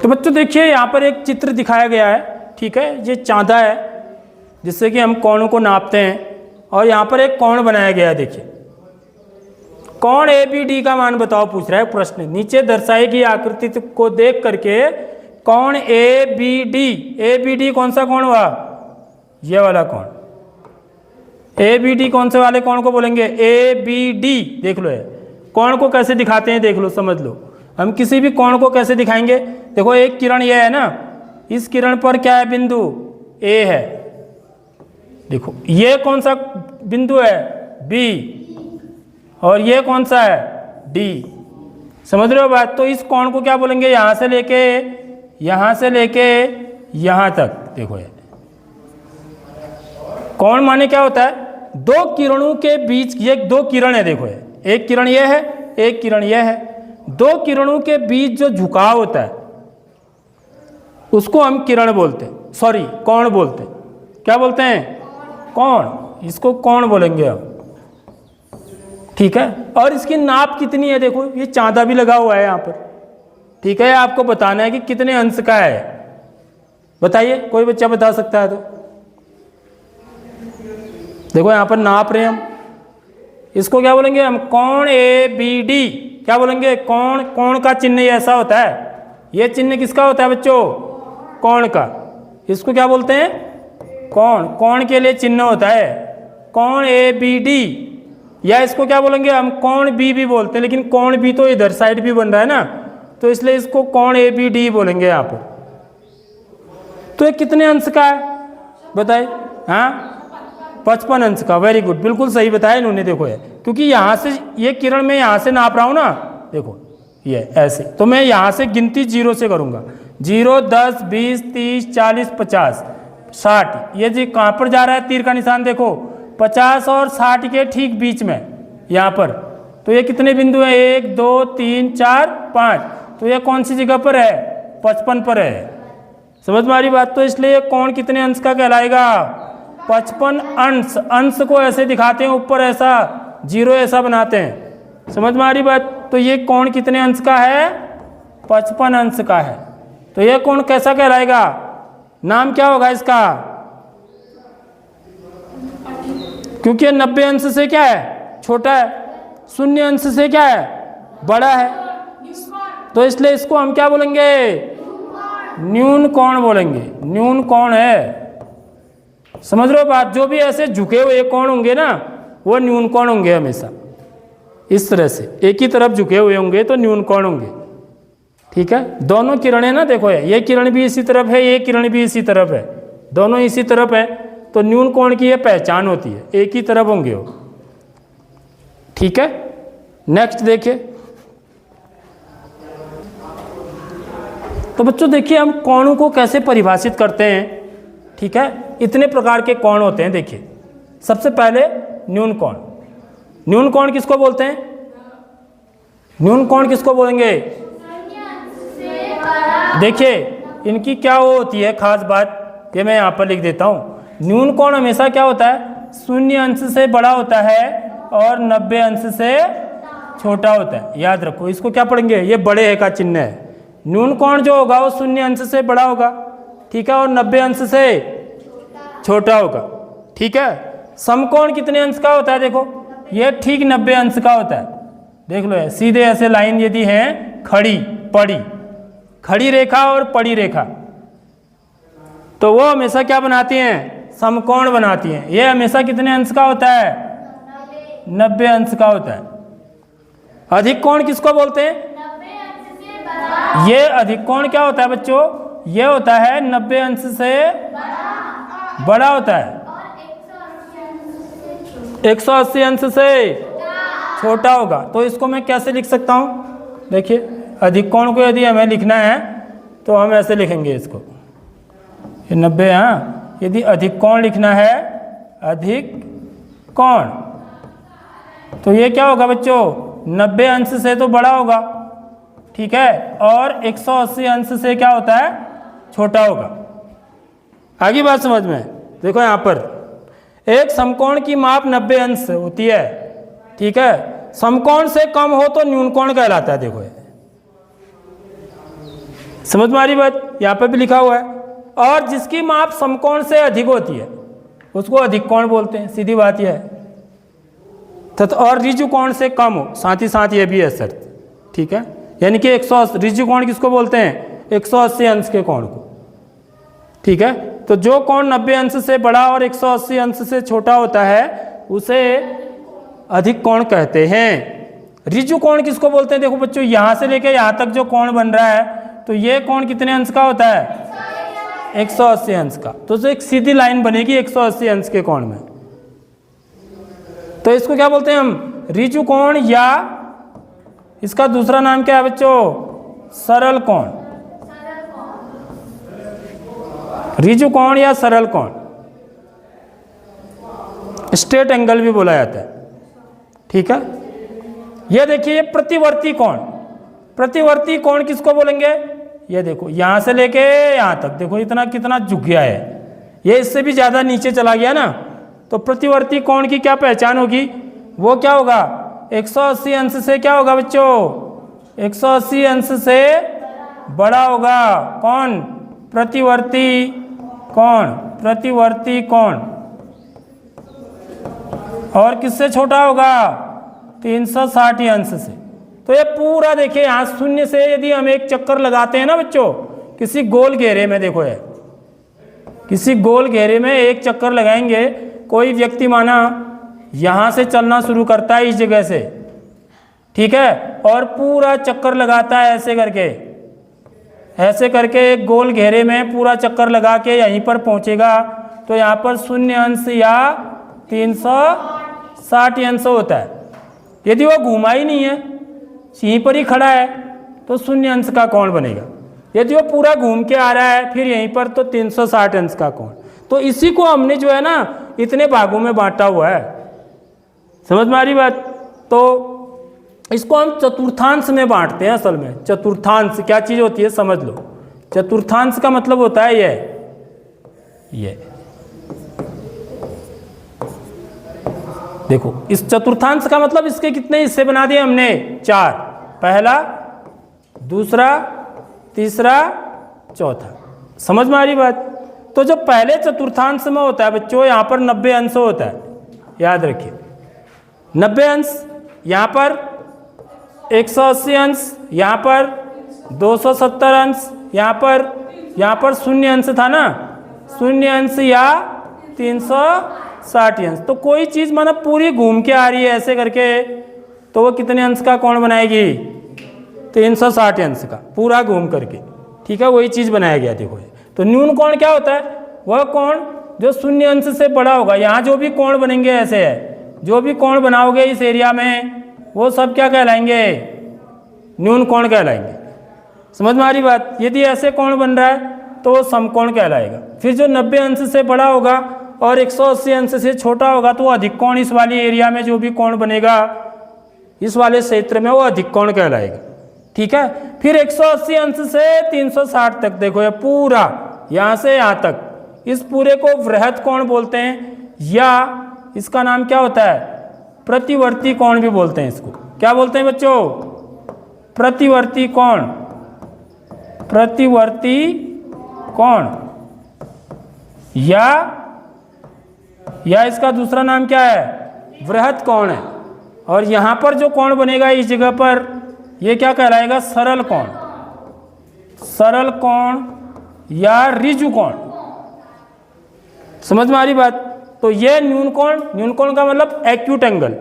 तो बच्चों देखिए यहाँ पर एक चित्र दिखाया गया है, ठीक है। ये चांदा है जिससे कि हम कोणों को नापते हैं, और यहाँ पर एक कोण बनाया गया है। देखिए कोण ABD का मान बताओ, पूछ रहा है प्रश्न। नीचे दर्शाई गई आकृति को देख करके कोण ABD कौन सा कोण हुआ? ये वाला कोण। ABD कौन से वाले कोण को बोलेंगे? ABD। देख लो, है कोण को कैसे दिखाते हैं, देख लो, समझ लो। हम किसी भी कोण को कैसे दिखाएंगे? देखो एक किरण ये है ना, इस किरण पर क्या है? बिंदु A है। देखो ये कौन सा बिंदु है? B। और ये कौन सा है? D। समझ रहे हो बात? तो इस कोण को क्या बोलेंगे? यहां से लेके यहां तक। देखो ये कोण माने क्या होता है? दो किरणों के बीच, ये दो किरण है, देखो ये एक किरण ये है, एक किरण ये है। दो किरणों के बीच जो झुकाव होता है उसको हम किरण बोलते हैं, सॉरी कोण बोलते हैं। क्या बोलते हैं? कोण। इसको कोण बोलेंगे हम, ठीक है। और इसकी नाप कितनी है? देखो ये चांदा भी लगा हुआ है यहाँ पर, ठीक है। आपको बताना है कि कितने अंश का है। बताइए, कोई बच्चा बता सकता है तो? देखो यहाँ पर नाप रहे हैं हम, इसको क्या बोलेंगे हम? कोण ABD। क्या बोलेंगे? कोण। कोण का चिन्ह ऐसा होता है। ये चिन्ह किसका होता है बच्चों? कोण का। इसको क्या बोलते हैं? कोण। कोण के लिए चिन्ह होता है कोण ABD, या इसको क्या बोलेंगे हम? कोण B भी बोलते हैं, लेकिन कोण B तो इधर साइड भी बन रहा है ना, तो इसलिए इसको कोण ABD बोलेंगे यहाँ पर। तो ये कितने अंश का है बताइए? हाँ 55 अंश का। वेरी गुड, बिल्कुल सही बताया इन्होंने। देखो ये, क्योंकि यहाँ से ये किरण में यहाँ से नाप रहा हूँ ना, देखो ये ऐसे, तो मैं यहाँ से गिनती 0 से करूँगा। 0, 10, 20, 30, 40, 50, 60। ये जी कहाँ पर जा रहा है? तीर का निशान देखो, 50 और 60 के ठीक बीच में यहाँ पर। तो ये कितने बिंदु हैं? 1, 2, 3, 4, 5। तो ये कौन सी जगह पर है? 55 पर है। समझ में आ रही बात? तो इसलिए ये कोण कितने अंश का कहलाएगा? 55 अंश। अंश को ऐसे दिखाते हैं, ऊपर ऐसा 0 ऐसा बनाते हैं। समझ में आ रही बात? तो ये कोण कितने अंश का है? 55 अंश का है। तो ये कोण कैसा कहलाएगा? नाम क्या होगा इसका? क्योंकि 90 अंश से क्या है? छोटा है। 0 अंश से क्या है? बड़ा है। तो इसलिए इसको हम क्या बोलेंगे? न्यून कोण बोलेंगे। न्यून कोण है। समझ रहे हो बात? जो भी ऐसे झुके हुए कोण होंगे ना, वो न्यून कोण होंगे हमेशा। इस तरह से एक ही तरफ झुके हुए होंगे तो न्यून कोण होंगे, ठीक है। दोनों किरणें ना, देखो ये किरण भी इसी तरफ है, ये किरण भी इसी तरफ है, दोनों इसी तरफ है, तो न्यून कोण की ये पहचान होती है, एक ही तरफ होंगे वो, ठीक है। नेक्स्ट देखिए। तो बच्चों देखिए हम कोणों को कैसे परिभाषित करते हैं, ठीक है। इतने प्रकार के कोण होते हैं। देखिए सबसे पहले न्यून कोण। न्यून कोण किसको बोलते हैं? न्यून कोण किसको बोलेंगे? देखिए इनकी क्या वो होती है खास बात, ये मैं यहाँ पर लिख देता हूँ। न्यून कोण हमेशा क्या होता है? 0 अंश से बड़ा होता है और 90 अंश से छोटा होता है। याद रखो, इसको क्या पढ़ेंगे? ये बड़े है का चिन्ह है। न्यून कोण जो होगा वो 0 अंश से बड़ा होगा, ठीक है, और 90 अंश से छोटा होगा, ठीक है। समकोण कितने अंश का होता है? देखो ये ठीक 90 अंश का होता है। देख लो, सीधे ऐसे लाइन यदि है खड़ी पड़ी, खड़ी रेखा और पड़ी रेखा, तो वो हमेशा क्या बनाती हैं? समकोण बनाती हैं। ये हमेशा कितने अंश का होता है? 90 अंश का होता है। अधिक कोण किसको बोलते हैं? ये अधिक कोण क्या होता है बच्चों? ये होता है 90 अंश से बड़ा होता है, 180 अंश से छोटा होगा। तो इसको मैं कैसे लिख सकता हूँ? देखिए अधिक कोण को यदि हमें लिखना है तो हम ऐसे लिखेंगे इसको, ये 90। हाँ, यदि अधिक कोण लिखना है, अधिक कोण, तो ये क्या होगा बच्चों? 90 अंश से तो बड़ा होगा, ठीक है, और 180 अंश से क्या होता है? छोटा होगा। आगे बात समझ में? देखो यहाँ पर एक समकोण की माप 90 अंश होती है, ठीक है। समकोण से कम हो तो न्यून कोण कहलाता है। देखो समझ में आ रही बात? यहाँ पे भी लिखा हुआ है। और जिसकी माप समकोण से अधिक होती है उसको अधिक कोण बोलते हैं, सीधी बात यह है। और ऋजु कोण से कम हो, साथ ही साथ ये भी है शर्त, ठीक है। यानी कि 180 ऋजु कोण किसको बोलते हैं? 180 अंश के कोण को, ठीक है। तो जो कोण 90 अंश से बड़ा और 180 अंश से छोटा होता है उसे अधिक कोण कहते हैं। ऋजु कोण किसको बोलते हैं? देखो बच्चों, यहाँ से लेके यहाँ तक जो कोण बन रहा है तो ये कोण कितने अंश का होता है? 180 अंश का। तो एक सीधी लाइन बनेगी 180 अंश के कोण में। तो इसको क्या बोलते हैं हम? ऋजु कोण, या इसका दूसरा नाम क्या है बच्चों? सरल कोण। ऋजु कोण या सरल कोण, स्ट्रेट एंगल भी बोला जाता है, ठीक है। ये देखिए प्रतिवर्ती कोण। प्रतिवर्ती कोण किसको बोलेंगे? ये देखो यहाँ से लेके यहाँ तक, देखो इतना कितना झुक गया है, ये इससे भी ज़्यादा नीचे चला गया ना। तो प्रतिवर्ती कोण की क्या पहचान होगी? वो क्या होगा? 180 अंश से क्या होगा बच्चों? 180 अंश से बड़ा होगा। कौन? प्रतिवर्ती कोण। प्रतिवर्ती कोण। और किससे छोटा होगा? 360 अंश से। तो ये पूरा देखिए, यहाँ शून्य से यदि हम एक चक्कर लगाते हैं ना बच्चों, किसी गोल घेरे में, देखो ये किसी गोल घेरे में एक चक्कर लगाएंगे, कोई व्यक्ति माना यहाँ से चलना शुरू करता है इस जगह से, ठीक है, और पूरा चक्कर लगाता है ऐसे करके, ऐसे करके एक गोल घेरे में पूरा चक्कर लगा के यहीं पर पहुँचेगा। तो यहाँ पर शून्य अंश या 360 अंश होता है। यदि वो घूमा ही नहीं है, यहीं पर ही खड़ा है, तो शून्य अंश का कोण बनेगा। यदि वो पूरा घूम के आ रहा है फिर यहीं पर, तो 360 अंश का कोण। तो इसी को हमने जो है ना इतने भागों में बांटा हुआ है। समझ में आ रही बात? तो इसको हम चतुर्थांश में बांटते हैं। असल में चतुर्थांश क्या चीज़ होती है समझ लो। चतुर्थांश का मतलब होता है ये देखो, इस चतुर्थांश का मतलब इसके कितने हिस्से बना दिए हमने? 4। पहला, दूसरा, तीसरा, चौथा। समझ में आ रही बात? तो जो पहले चतुर्थांश में होता है बच्चों, यहाँ पर 90 अंश होता है, याद रखिए 90 अंश। यहाँ पर 180 अंश, यहाँ पर 270 अंश, यहाँ पर शून्य अंश था ना, शून्य अंश या 360 अंश। तो कोई चीज़ माना पूरी घूम के आ रही है ऐसे करके, तो वो कितने अंश का कोण बनाएगी? 360 अंश का, पूरा घूम करके, ठीक है। वही चीज़ बनाया गया। देखो तो न्यून कोण क्या होता है? वह कोण जो शून्य अंश से बड़ा होगा। यहाँ जो भी कोण बनेंगे ऐसे है, जो भी कोण बनाओगे इस एरिया में वो सब क्या कहलाएंगे? न्यून कोण कहलाएंगे। समझ में आ रही बात? यदि ऐसे कोण बन रहा है तो वो समकोण कहलाएगा। फिर जो 90 अंश से बड़ा होगा और 180 अंश से छोटा होगा तो वो अधिक कोण, इस वाली एरिया में जो भी कोण बनेगा इस वाले क्षेत्र में वो अधिक कोण कहलाएगा, ठीक है। फिर 180 अंश से 360 तक, देखो ये पूरा यहाँ से यहाँ तक, इस पूरे को वृहत कोण बोलते हैं, या इसका नाम क्या होता है? प्रतिवर्ती कोण भी बोलते हैं। इसको क्या बोलते हैं बच्चों? प्रतिवर्ती कोण। प्रतिवर्ती कोण, या इसका दूसरा नाम क्या है? वृहत कोण है। और यहाँ पर जो कोण बनेगा इस जगह पर, ये क्या कहलाएगा? सरल कोण। सरल कोण या ऋजु कोण। समझ में आ रही बात? तो ये न्यून कोण, न्यून कोण का मतलब एक्यूट एंगल।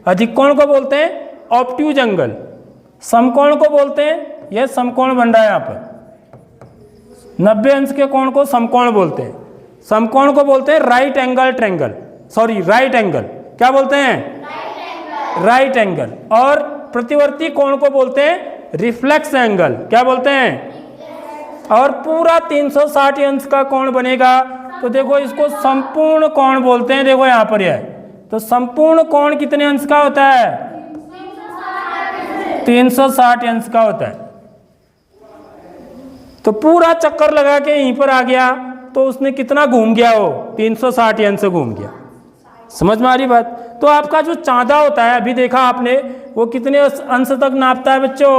अधिक कोण को बोलते हैं ऑब्ट्यूज एंगल। समकोण को बोलते हैं, यह समकोण बन रहा है यहाँ पर, 90 अंश के कोण को समकोण बोलते हैं। समकोण को बोलते हैं right angle triangle, sorry right angle. क्या बोलते हैं? Right angle. और प्रतिवर्ती कोण को बोलते हैं रिफ्लेक्स एंगल। क्या बोलते हैं? और पूरा 360 अंश का कोण बनेगा तो देखो इसको संपूर्ण कोण बोलते हैं। देखो यहाँ पर है, तो संपूर्ण कोण कितने अंश का होता है? 360 अंश का होता है। तो पूरा चक्कर लगा के यहीं पर आ गया तो उसने कितना घूम गया? वो 360 अंश घूम गया। समझ में आ रही बात? तो आपका जो चांदा होता है, अभी देखा आपने, वो कितने अंश तक नापता है बच्चों?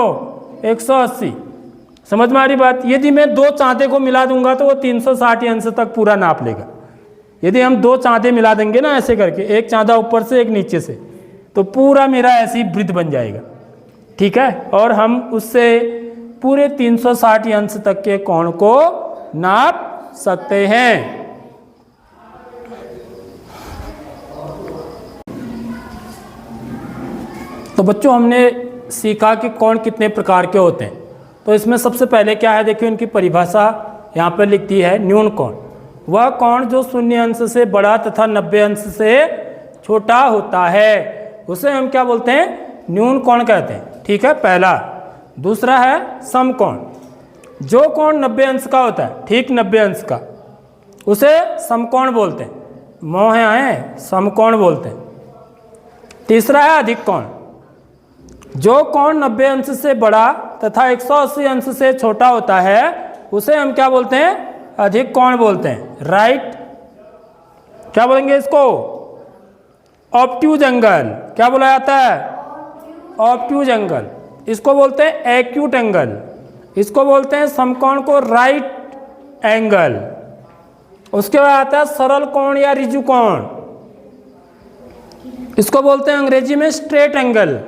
180। समझ में आ रही बात। यदि मैं दो चांदे को मिला दूंगा तो वो 360 अंश तक पूरा नाप लेगा। यदि हम दो चांदे मिला देंगे ना ऐसे करके, एक चांदा ऊपर से एक नीचे से, तो पूरा मेरा ऐसी वृत्त बन जाएगा, ठीक है। और हम उससे पूरे 360 अंश तक के कोण को नाप सकते हैं। तो बच्चों हमने सीखा कि कोण कितने प्रकार के होते हैं। तो इसमें सबसे पहले क्या है, देखिए उनकी परिभाषा यहाँ पर लिखती है। न्यून कोण वह कोण जो 0 अंश से बड़ा तथा 90 अंश से छोटा होता है, उसे हम क्या बोलते हैं, न्यून कोण कहते हैं, ठीक है, पहला। दूसरा है समकोण, जो कोण 90 अंश का होता है, ठीक 90 अंश का, उसे समकोण बोलते हैं, मोह आए समकोण बोलते हैं। तीसरा है अधिक कोण, जो कोण 90 अंश से बड़ा तथा 180 अंश से छोटा होता है, उसे हम क्या बोलते हैं, अधिक कोण बोलते हैं, राइट। क्या बोलेंगे इसको, ऑब्ट्यूज एंगल। क्या बोला जाता है, ऑब्ट्यूज एंगल। इसको बोलते हैं एक्यूट एंगल। इसको बोलते हैं समकोण को राइट एंगल। उसके बाद आता है सरल कोण या ऋजु कोण। इसको बोलते हैं अंग्रेजी में स्ट्रेट एंगल।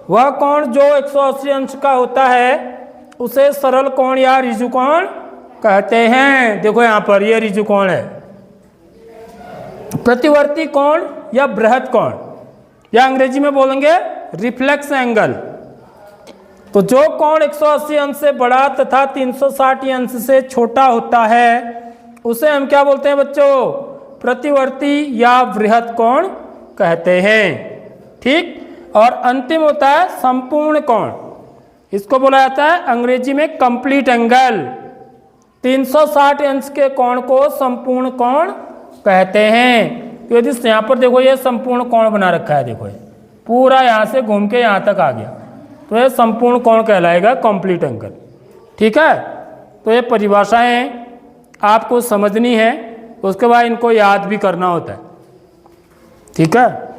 वह कोण जो 180 अंश का होता है उसे सरल कोण या ऋजु कोण कहते हैं। देखो यहाँ पर ये ऋजु कोण है। प्रतिवर्ती कोण या बृहद कोण, या अंग्रेजी में बोलेंगे रिफ्लेक्स एंगल। तो जो कोण 180 अंश से बड़ा तथा 360 अंश से छोटा होता है उसे हम क्या बोलते हैं बच्चों, प्रतिवर्ती या बृहद कोण कहते हैं, ठीक। और अंतिम होता है संपूर्ण कोण। इसको बोला जाता है अंग्रेजी में कंप्लीट एंगल। 360 अंश के कोण को संपूर्ण कोण कहते हैं। तो यदि यहाँ पर देखो ये संपूर्ण कोण बना रखा है, देखो ये पूरा यहाँ से घूम के यहाँ तक आ गया, तो ये संपूर्ण कोण कहलाएगा, कंप्लीट एंगल, ठीक है। तो ये परिभाषाएं आपको समझनी है, उसके बाद इनको याद भी करना होता है, ठीक है।